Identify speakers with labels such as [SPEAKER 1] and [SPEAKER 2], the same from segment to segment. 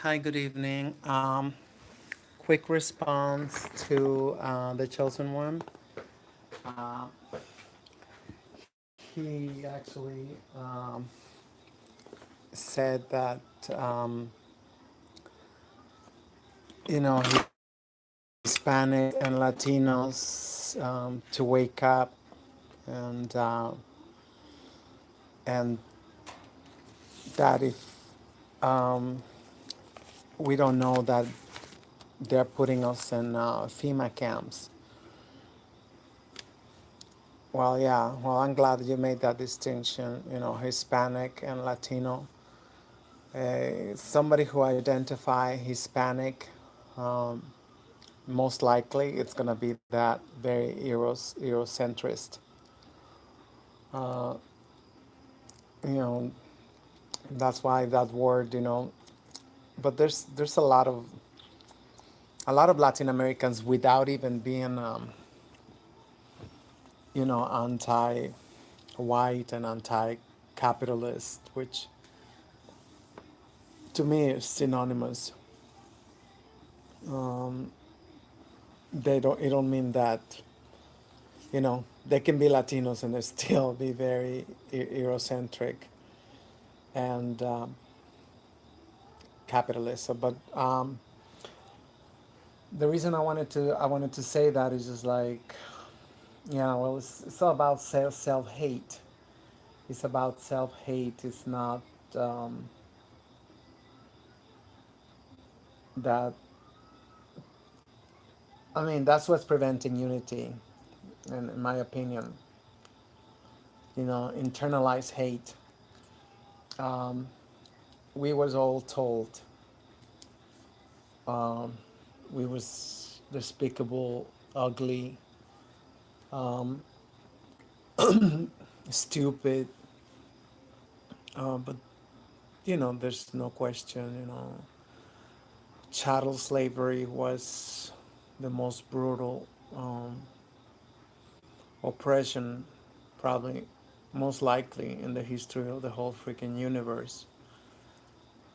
[SPEAKER 1] Hi, good evening. Quick response to the chosen one. Uh, he actually said that, um, Hispanic and Latinos to wake up and and that if um, we don't know that they're putting us in FEMA camps. Well, yeah. Well, I'm glad you made that distinction. Hispanic and Latino. Somebody who identify Hispanic, um, most likely it's gonna be that very Eurocentrist. Uh, you know, that's why that word. But there's a lot of Latin Americans without even being anti-white and anti-capitalist, which to me is synonymous. Um, they don't. It don't mean that they can be Latinos and they still be very Eurocentric and capitalist. So, but the reason I wanted to say that is just like, well, it's all about self hate. It's about self hate. It's not um, that. I mean, that's what's preventing unity, in my opinion. Internalized hate. Um, we was all told um, we was despicable, ugly, um, stupid, but there's no question. Chattel slavery was the most brutal oppression, probably most likely in the history of the whole freaking universe.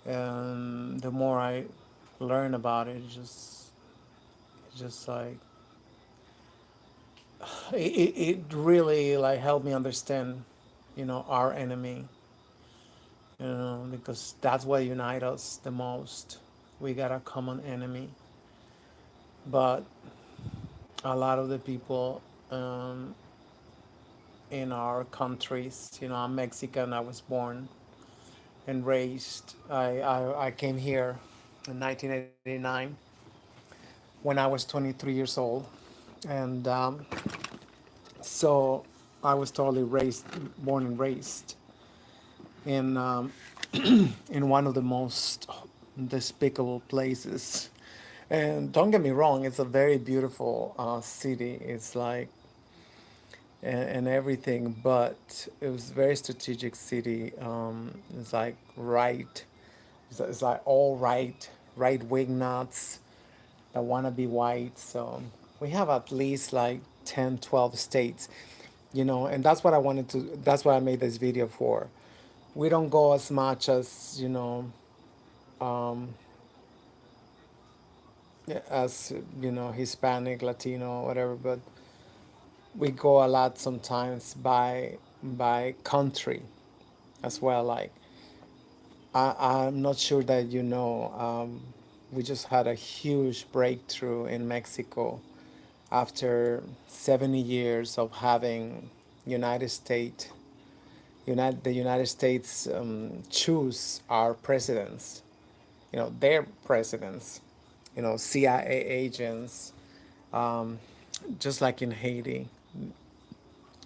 [SPEAKER 1] And the more I learn about it, it's just like it really like helped me understand, our enemy, because that's what unites us the most. We got a common enemy, but a lot of the people in our countries, I'm Mexican. I was born and raised. I came here in 1989 when I was 23 years old, and so I was totally born and raised in in one of the most despicable places. And don't get me wrong, it's a very beautiful city. It's like and everything, but it was a very strategic city. It's like it's like all right wing nuts that want to be white. So we have at least like 10, 12 states, and that's what I made this video for. We don't go as much as, um, as, Hispanic, Latino, whatever, but we go a lot sometimes by country as well. Like, I'm not sure that we just had a huge breakthrough in Mexico after 70 years of having United States, the United States choose our presidents, their presidents, CIA agents, um, just like in Haiti.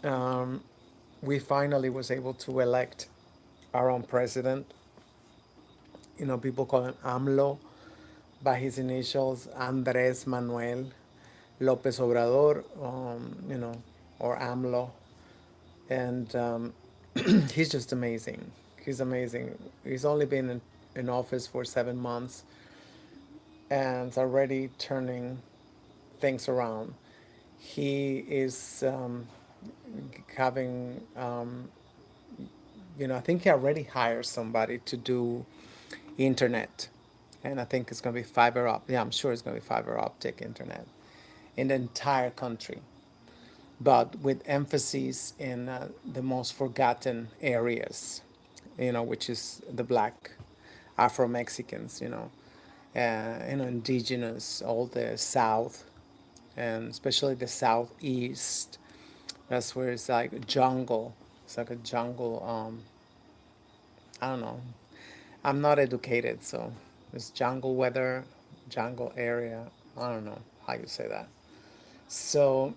[SPEAKER 1] Um, we finally was able to elect our own president. People call him AMLO by his initials, Andres Manuel Lopez Obrador, or AMLO. And he's just amazing. He's amazing. He's only been in office for 7 months and it's already turning things around. He is having, I think he already hired somebody to do internet. and I think it's going to be fiber up. Yeah, I'm sure it's going to be fiber optic internet in the entire country, but with emphasis in the most forgotten areas, which is the black Afro Mexicans, indigenous, all the South, and especially the Southeast. That's where it's like a jungle. It's like a jungle. I don't know. I'm not educated, so it's jungle weather, jungle area. I don't know how you say that. So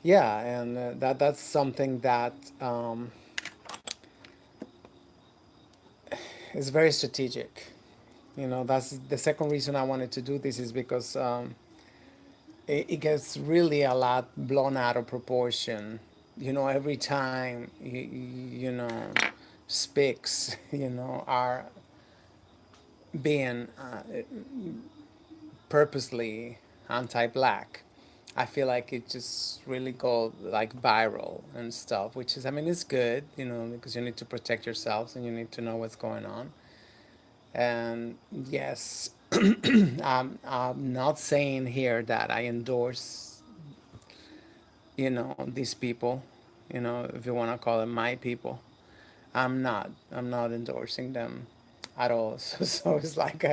[SPEAKER 1] yeah, and that's something that is very strategic. That's the second reason I wanted to do this is because it gets really a lot blown out of proportion. Every time speaks, are being purposely anti-black. I feel like it just really go like viral and stuff, which is, I mean, it's good, because you need to protect yourselves and you need to know what's going on. And yes, I'm not saying here that I endorse, these people, if you want to call them my people. I'm not. I'm not endorsing them at all. So it's like,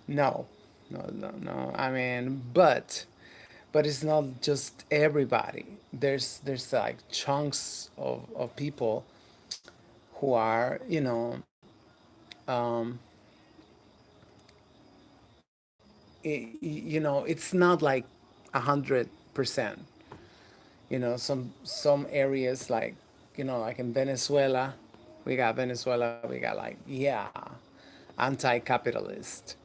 [SPEAKER 1] no, no. I mean, but it's not just everybody. There's like chunks of people who are, it's not like 100%. Some areas like, like in Venezuela, we got like, yeah, anti-capitalist.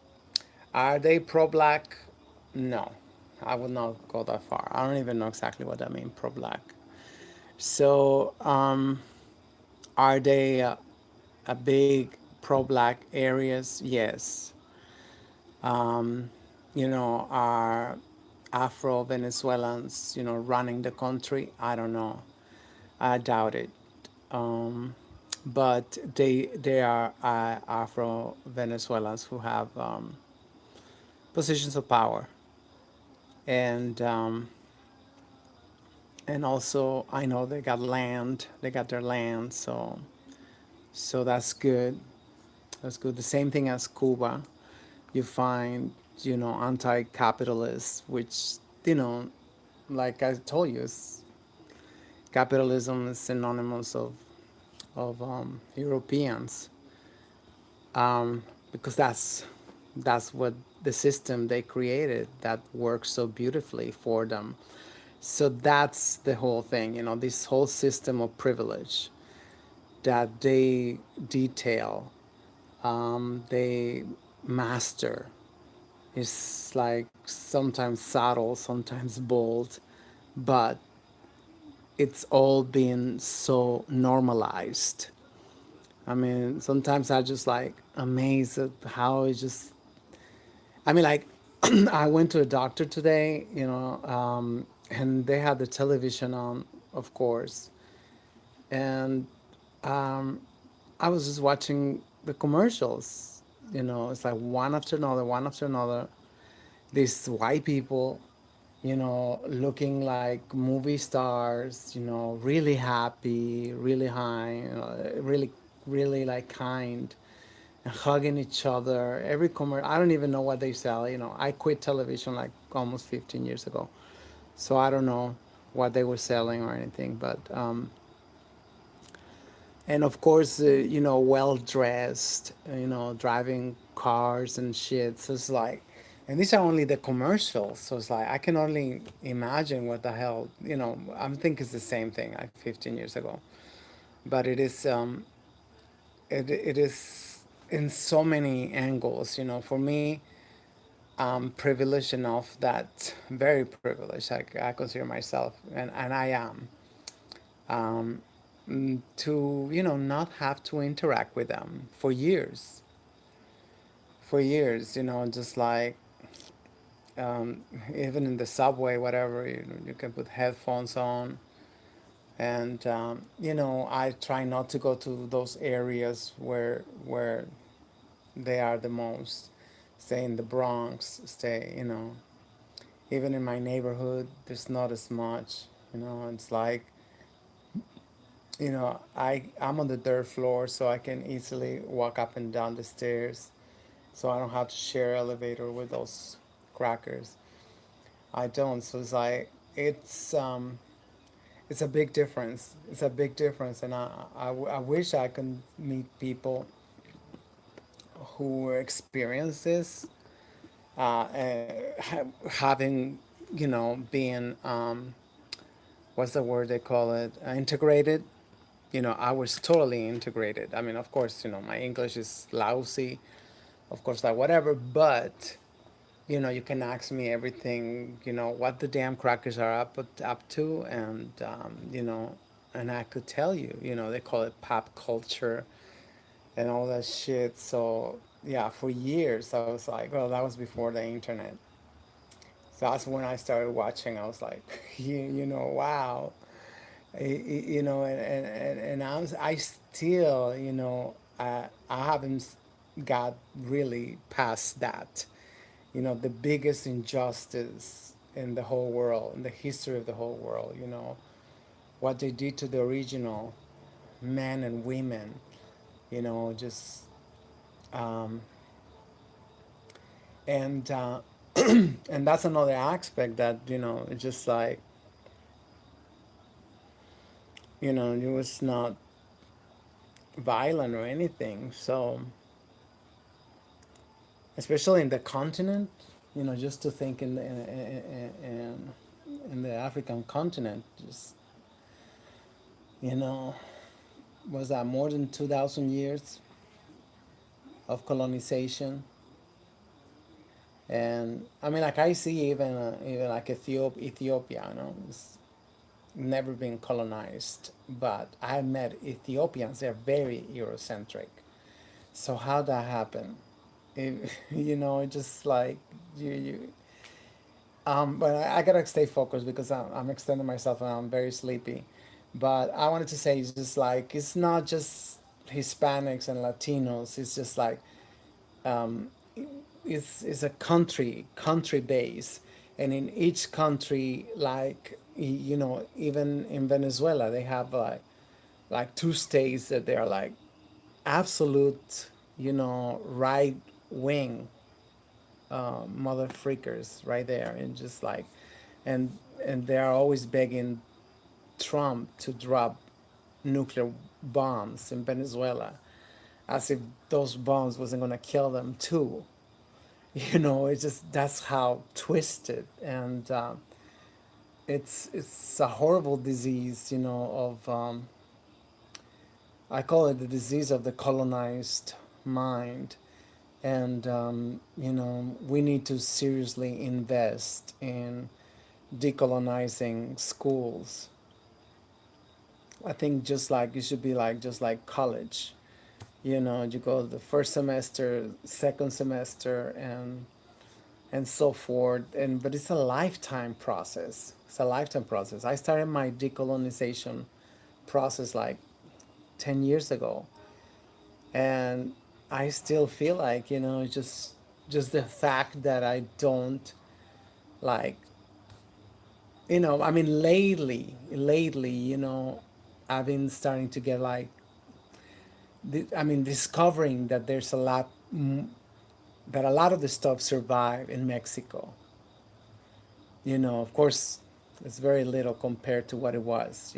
[SPEAKER 1] Are they pro-black? No, I would not go that far. I don't even know exactly what that means, pro-black. So, are they a big pro-black areas? Yes. Are Afro Venezuelans, running the country? I don't know. I doubt it. Um, but they are Afro Venezuelans who have positions of power, and also I know they got land. They got their land, so that's good. That's good. The same thing as Cuba. You find anti-capitalists, which like I told you, capitalism is synonymous of Europeans, because that's what the system they created that works so beautifully for them. So that's the whole thing, this whole system of privilege that they detail, they master. It's like sometimes subtle, sometimes bold, but it's all been so normalized. I mean, sometimes I just like amazed at how it just. I mean, like, I went to a doctor today, and they had the television on, of course, and I was just watching the commercials. It's like one after another, one after another. These white people, looking like movie stars, really happy, really high, really, really like kind, and hugging each other. Every commercial, I don't even know what they sell. I quit television like almost 15 years ago, so I don't know what they were selling or anything. But and of course, well dressed, driving cars and shit. So it's like, and these are only the commercials. So it's like I can only imagine what the hell, I'm thinking it's the same thing like 15 years ago, but it is in so many angles. For me, I'm privileged enough, that very privileged. I consider myself, and I am, to not have to interact with them for years, just like, even in the subway, whatever, you can put headphones on, And I try not to go to those areas where they are the most. Stay in the Bronx. Stay, even in my neighborhood. There's not as much. It's like, I'm on the third floor, so I can easily walk up and down the stairs. So I don't have to share elevator with those crackers. I don't. So it's like it's a big difference. It's a big difference, and I wish I could meet people who experience this, having, being, what's the word they call it, integrated. I was totally integrated. I mean, of course, my English is lousy, of course, like whatever, but you can ask me everything, what the damn crackers are up to, and and I could tell you. They call it pop culture and all that shit. So yeah, for years I was like, well, that was before the internet. So that's when I started watching. I was like, wow, and I still, I haven't got really past that. The biggest injustice in the whole world, in the history of the whole world, what they did to the original men and women, just, um, and, and that's another aspect that, it's just like, it was not violent or anything. So, especially in the continent, just to think in the African continent, just, you know, was that more than 2,000 years of colonization? And I mean, like I see even like Ethiopia, it's never been colonized, but I met Ethiopians. They're very Eurocentric. So how that happen? Just like you. But I gotta stay focused because I'm extending myself and I'm very sleepy. But I wanted to say it's just like it's not just Hispanics and Latinos. It's just like, um, it's a country base, and in each country, like even in Venezuela, they have like two states that they are like absolute, right wing, mother freakers right there, and just like, and they are always begging Trump to drop nuclear bombs in Venezuela, as if those bombs wasn't gonna kill them too. It's just that's how twisted, and it's a horrible disease, of, I call it the disease of the colonized mind. And we need to seriously invest in decolonizing schools. I think just like it should be like just like college. You go the first semester, second semester, and so forth. And but it's a lifetime process. It's a lifetime process. I started my decolonization process like 10 years ago, and I still feel like, just the fact that I don't, like, I mean, lately, I've been starting to get like, I mean, discovering that there's a lot, that a lot of the stuff survive in Mexico. Of course, it's very little compared to what it was,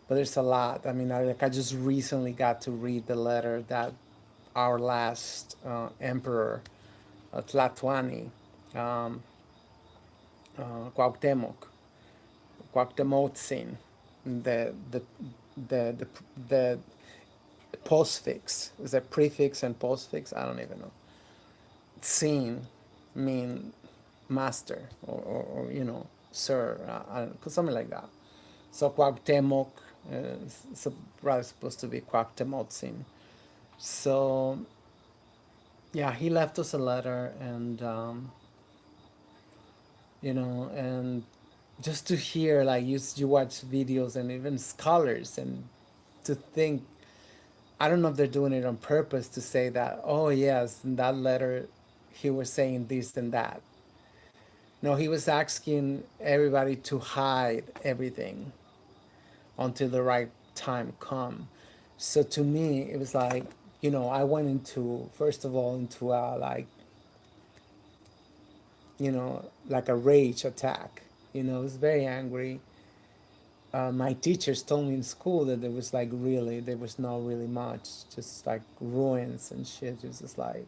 [SPEAKER 1] but there's a lot. I mean, I just recently got to read the letter that our last emperor, Tlatuani, um, Cuauhtémoc, Cuauhtémotzin, the the the the the postfix, is that prefix and postfix? I don't even know. Sin mean master, or sir, something like that. So Cuauhtémoc is rather supposed to be Cuauhtémotzin. So yeah, he left us a letter, and and just to hear, like, you watch videos and even scholars, and to think, I don't know if they're doing it on purpose to say that, oh yes, in that letter he was saying this and that. No, he was asking everybody to hide everything until the right time come. So to me, it was like, I went into, first of all, into a, like, like a rage attack. I was very angry. My teachers told me in school that there was not really much, just like ruins and shit. It was just like,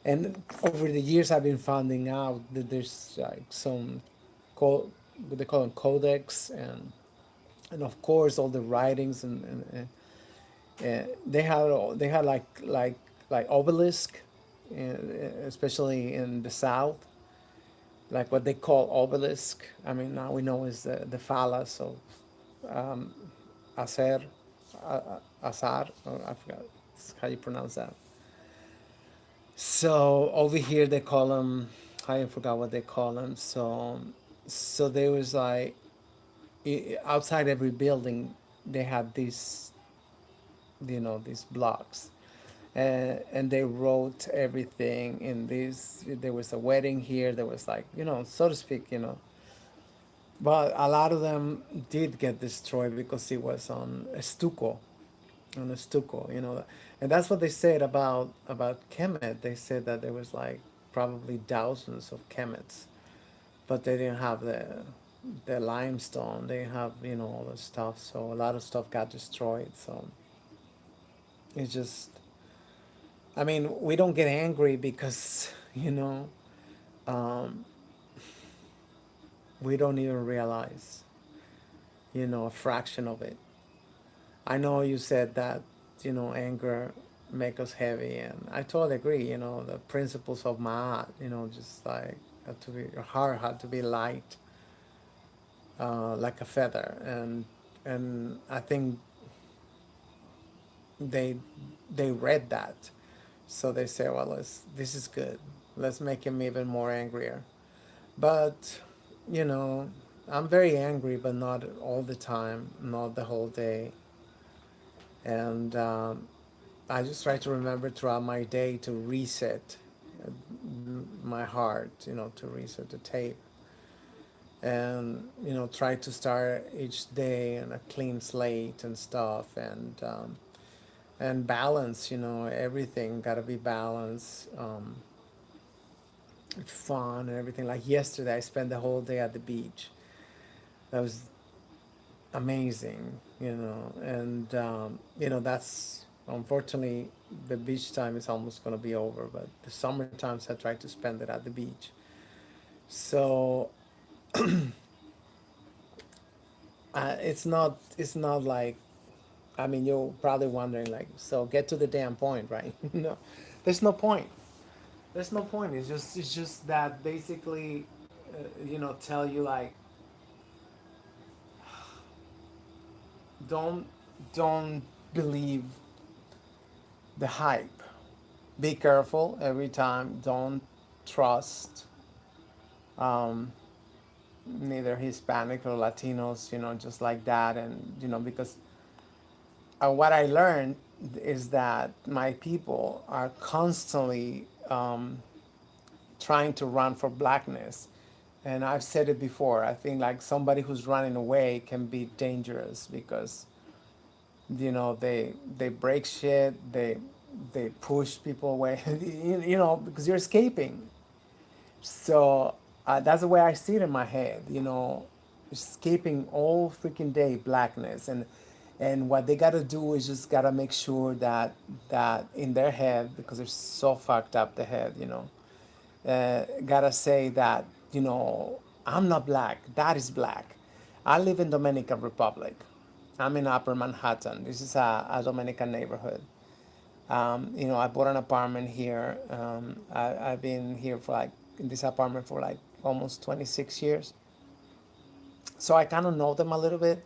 [SPEAKER 1] and over the years I've been finding out that there's like some, what they call them, codex, and of course all the writings, and they had like obelisk, especially in the south, like what they call obelisk. I mean, now we know is the phallus of Aser, Asar, or I forgot how you pronounce that. So over here they call them, I forgot what they call them. So there was like, outside every building they had these blocks, and they wrote everything in this. There was a wedding here. There was, like, so to speak, but a lot of them did get destroyed because it was on a stucco. And that's what they said about Kemet. They said that there was like probably thousands of Kemets, but they didn't have the limestone. They didn't have all the stuff, so a lot of stuff got destroyed. So it's just, I mean, we don't get angry because um, we don't even realize a fraction of it. I know you said that, anger make us heavy, and I totally agree. The principles of Ma'at, just like, your heart had to be light, like a feather, and I think they they read that, so they say, well, this is good. Let's make him even more angrier. But you know, I'm very angry, but not all the time, not the whole day, and I just try to remember throughout my day to reset my heart, to reset the tape, and try to start each day on a clean slate and stuff, and balance. Everything got to be balanced. Fun and everything. Like yesterday, I spent the whole day at the beach. That was amazing, and that's, unfortunately, the beach time is almost going to be over, but the summer times I try to spend it at the beach. So it's not like, I mean, you're probably wondering, like, so get to the damn point, right? No, there's no point. There's no point. It's just that basically, tell you, like, don't don't believe the hype. Be careful every time. Don't trust um, neither Hispanic or Latinos, just like that. And, because what I learned is that my people are constantly trying to run for blackness. And I've said it before. I think, like, somebody who's running away can be dangerous because they break shit, they push people away, because you're escaping. So that's the way I see it in my head, escaping all freaking day blackness. And what they gotta do is just gotta make sure that in their head, because they're so fucked up the head, gotta say that, I'm not black, that is black. I live in Dominican Republic. I'm in Upper Manhattan. This is a Dominican neighborhood. I bought an apartment here. I've been here for, like, in this apartment for like almost 26 years. So I kind of know them a little bit,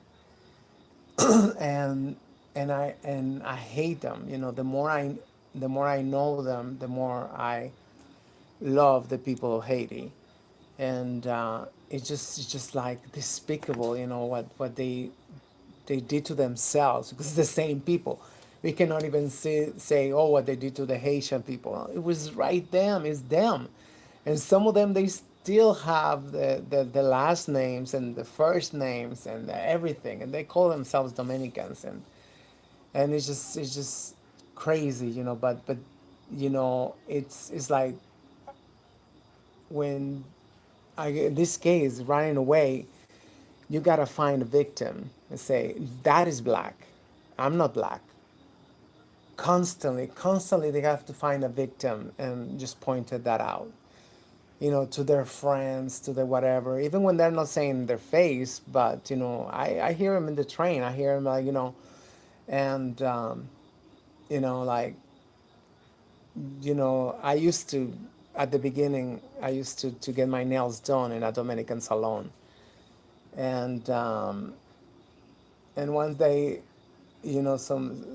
[SPEAKER 1] and and I hate them. The more I know them, the more I love the people of Haiti. And it's just like despicable, what they did to themselves, because it's the same people. We cannot even say, oh, what they did to the Haitian people. It was right them, it's them. And some of them, they still have the last names and the first names and everything, and they call themselves Dominicans, and it's just crazy, but it's like when in this case, running away, you gotta find a victim and say, that is black. I'm not black. Constantly, they have to find a victim and just pointed that out, to their friends, to the whatever, even when they're not saying in their face, but, I hear them in the train. I hear them, like, and, like, I used to, at the beginning, I used to get my nails done in a Dominican salon. And one day,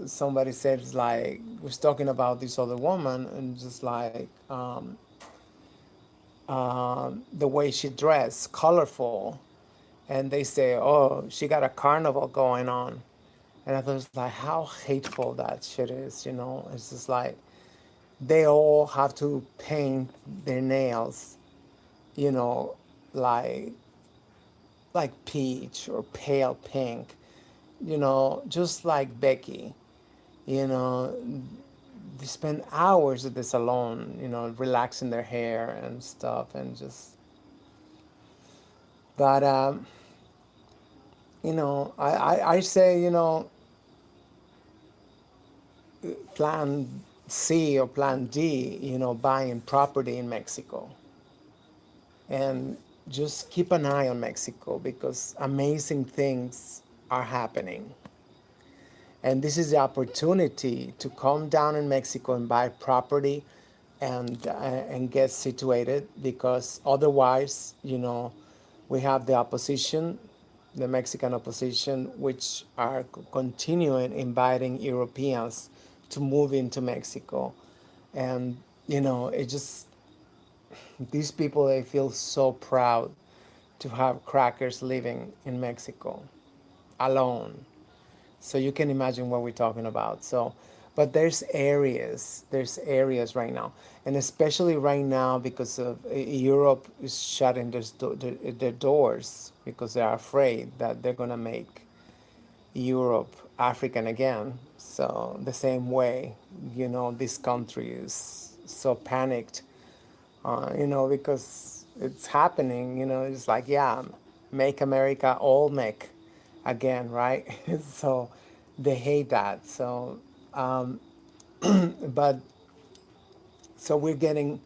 [SPEAKER 1] somebody said, like, was talking about this other woman, and just like, the way she dressed, colorful, and they say, oh, she got a carnival going on. And I was like, how hateful that shit is, It's just like they all have to paint their nails, you know, like peach or pale pink, just like Becky, you know, they spend hours at the salon, relaxing their hair and stuff, and just, but, I say, plan C or plan D, buying property in Mexico. And just keep an eye on Mexico, because amazing things are happening. And this is the opportunity to come down in Mexico and buy property and get situated, because otherwise, we have the opposition, the Mexican opposition, which are continuing inviting Europeans to move into Mexico. And, it just, these people, they feel so proud to have crackers living in Mexico alone. So you can imagine what we're talking about. So, but there's areas right now, and especially right now, because of Europe is shutting their doors, because they are afraid that they're gonna make Europe African again. So the same way, this country is so panicked, because it's happening. It's like, yeah, make America all make again, right? So they hate that. So, but so we're getting.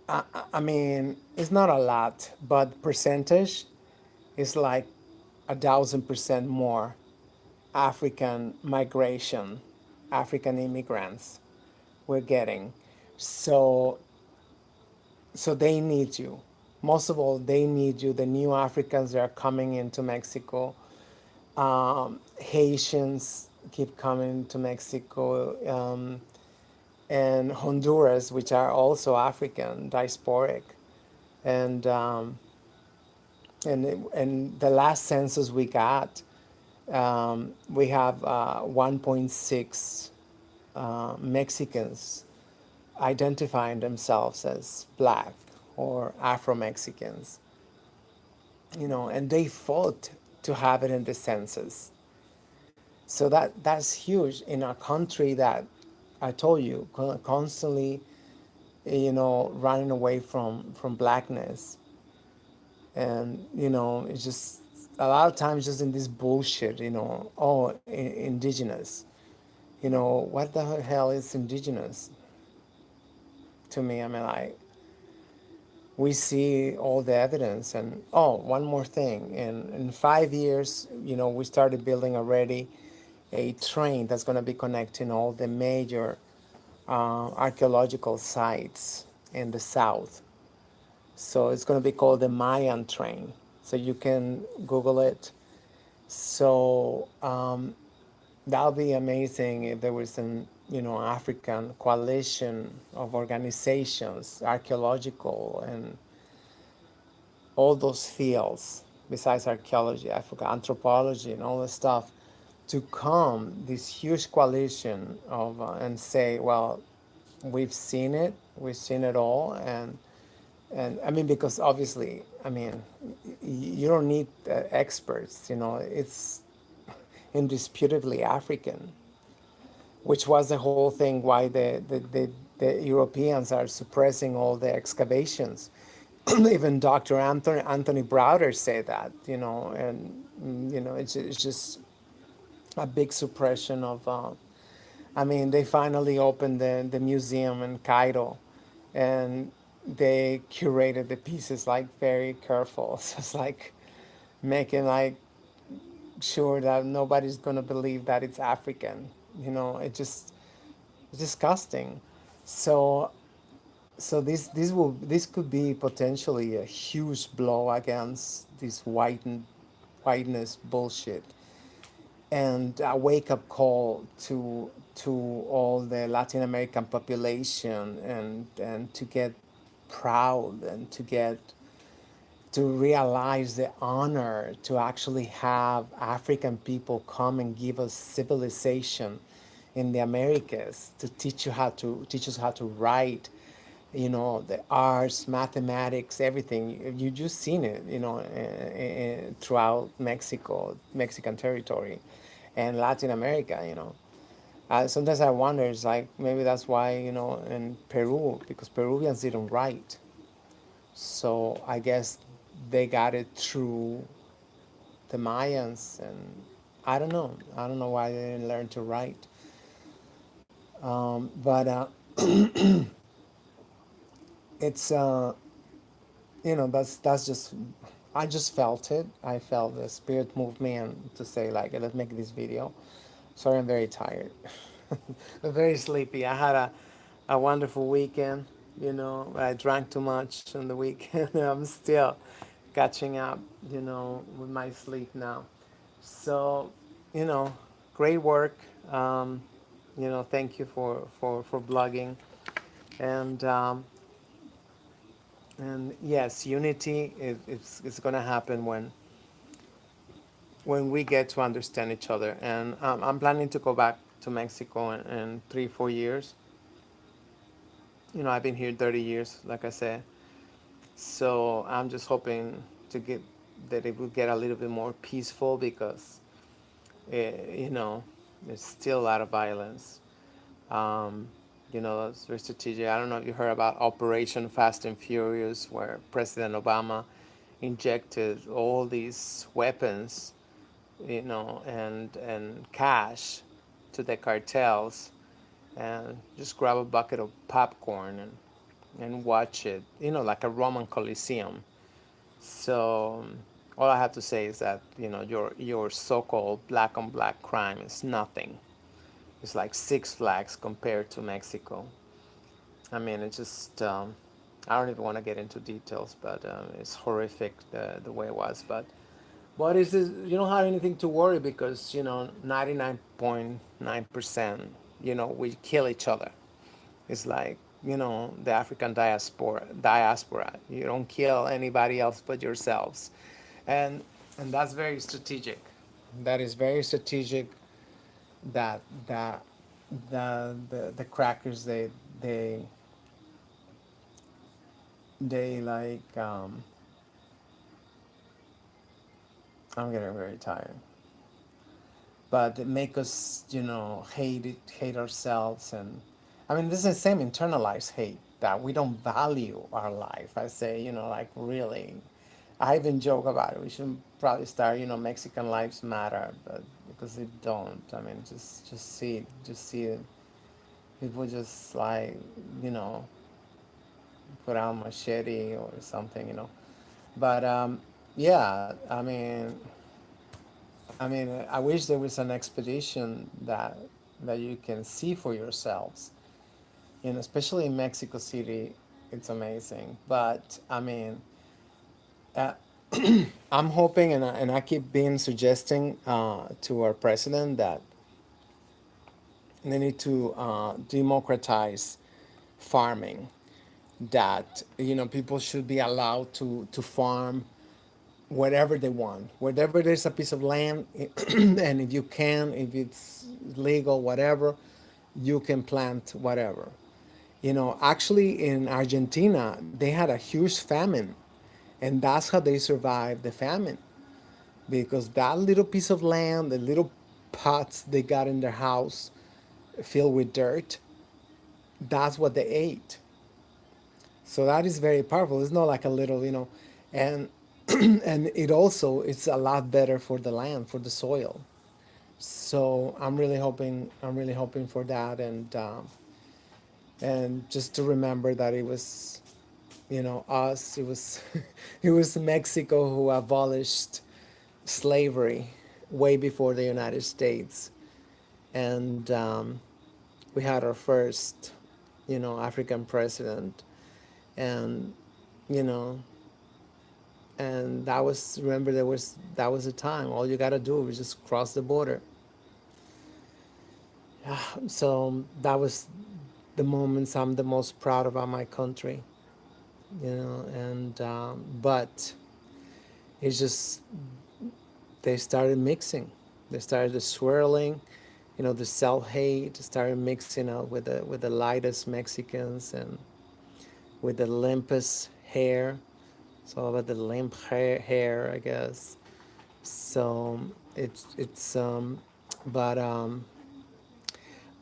[SPEAKER 1] I mean, it's not a lot, but percentage is like 1,000% more African migration, African immigrants we're getting. So so they need you. Most of all, they need you. The new Africans that are coming into Mexico, Haitians keep coming to Mexico, and Honduras, which are also African, diasporic, and and the last census we got, we have 1.6 Mexicans identifying themselves as black or Afro Mexicans, and they fought to have it in the census. So that's huge in a country that I told you constantly, running away from blackness, and it's just a lot of times just in this bullshit, oh, indigenous, what the hell is indigenous to me? I mean, like, we see all the evidence. And oh, one more thing, in 5 years, we started building already a train that's going to be connecting all the major archaeological sites in the south. So it's going to be called the Mayan train. So you can Google it. So that'll be amazing if there was an African coalition of organizations, archaeological and all those fields besides archaeology, I forgot anthropology and all this stuff, to come this huge coalition of and say, well, we've seen it all, and I mean, because obviously, I mean, you don't need experts, you know, it's indisputably African, which was the whole thing why the Europeans are suppressing all the excavations. Even Dr. Anthony Browder said that, you know, and it's just a big suppression of. I mean, they finally opened the museum in Cairo, and they curated the pieces like very careful. So it's like making like sure that nobody's gonna believe that it's African. You know, it's disgusting. So this could be potentially a huge blow against this whiteness bullshit, and a wake up call to all the Latin American population, and to get proud, and to realize the honor to actually have African people come and give us civilization in the Americas, to teach us how to write, you know, the arts, mathematics, everything. You just seen it, you know, throughout Mexican territory, and Latin America, you know. Sometimes I wonder, it's like maybe that's why, you know, in Peru, because Peruvians didn't write, so I guess they got it through the Mayans, and I don't know why they didn't learn to write. But it's you know, that's just, I just felt it. I felt the spirit move me, and to say like, let's make this video. Sorry, I'm very tired. I'm very sleepy. I had a wonderful weekend. You know, I drank too much on the weekend. I'm still catching up, you know, with my sleep now. So, you know, great work. You know, thank you for blogging. And and yes, unity it's going to happen when we get to understand each other. And I'm planning to go back to Mexico in 3 4 years. You know, I've been here 30 years, like I said. So I'm just hoping to get that it will get a little bit more peaceful, because you know, there's still a lot of violence. Um, you know, it's very strategic. I don't know if you heard about Operation Fast and Furious, where President Obama injected all these weapons, you know, and cash to the cartels, and just grab a bucket of popcorn and watch it, you know, like a Roman Coliseum. So all I have to say is that, you know, your so-called black on black crime is nothing. It's like Six Flags compared to Mexico. I mean, it's just I don't even want to get into details, but it's horrific the way it was. But it's just, you don't have anything to worry, because you know 99.9%, you know, we kill each other. It's like, you know, the African diaspora. You don't kill anybody else but yourselves, and and that's very strategic. That is very strategic. That the crackers, they they like I'm getting very tired. But they make us, you know, hate ourselves, and I mean, this is the same internalized hate, that we don't value our life. I say, you know, like really, I even joke about it. We should probably start, you know, Mexican lives matter, but because they don't. I mean, just see it. People just like, you know, put out machete or something, you know. But yeah, I mean, I wish there was an expedition that you can see for yourselves. You know, especially in Mexico City, it's amazing. But I mean, uh, I'm hoping, and I keep being suggesting to our president that they need to democratize farming. that people should be allowed to farm whatever they want, wherever there's a piece of land, and if you can, if it's legal, whatever, you can plant whatever. Actually, in Argentina, they had a huge famine, and that's how they survived the famine, because that little piece of land, the little pots they got in their house filled with dirt, that's what they ate. So that is very powerful. It's not like a little, and and it's a lot better for the land, for the soil. So I'm really hoping for that, and just to remember that it was, us. It was it was Mexico who abolished slavery way before the United States, and we had our first, African president, and you know, and that was remember that was a time. All you gotta do was just cross the border. So that was the moments I'm the most proud about my country, and but it's just they started mixing, they started swirling, the self hate started mixing up with the lightest Mexicans and with the limpest hair. It's all about the limp hair, I guess. So it's but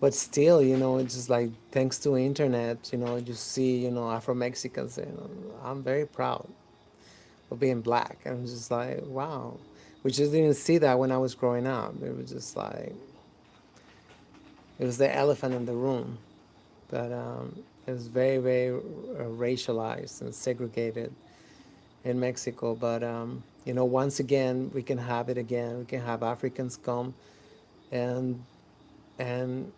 [SPEAKER 1] but still, it's just like thanks to internet, you see, Afro Mexicans, I'm very proud of being black. And I'm just like, wow. We just didn't see that when I was growing up. It was just like it was the elephant in the room. But it was very, very racialized and segregated in Mexico. But once again, we can have it again. We can have Africans come and and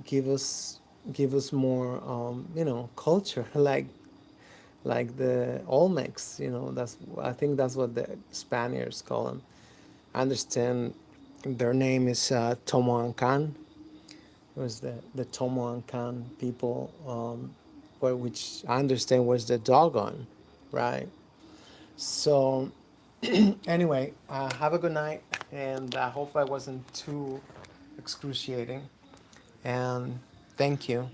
[SPEAKER 1] give us more culture, like the Olmecs. That's I think that's what the Spaniards call them. I understand their name is Tomoancan. It was the Tomoancan people, which I understand was the Dogon, right? So anyway, have a good night, and I hope I wasn't too excruciating. And thank you.